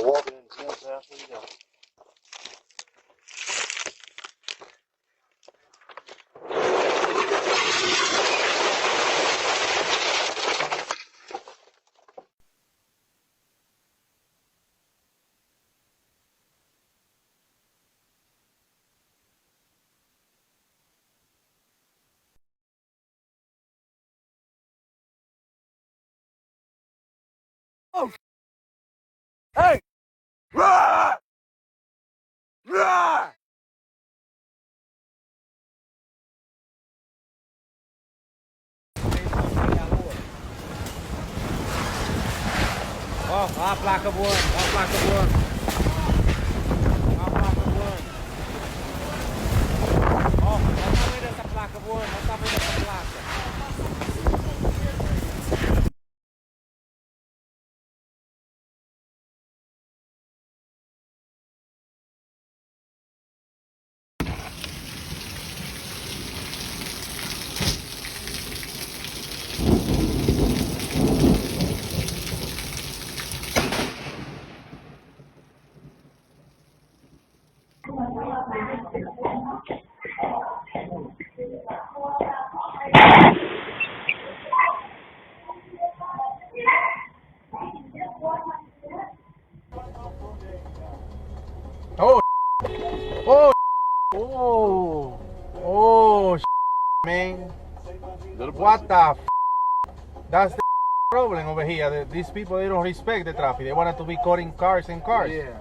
walking in the same fast as you go. Oh, hey! Rah! Rah! Oh, a placa voando, a placa voando. A placa voando. Ó, olha o tamanho dessa placa voando, olha o tamanho dessa placa. Oh, oh, oh, oh, man. What the f? That's the problem over here. These people, they don't respect the traffic. They want it to be cutting cars and cars. Yeah.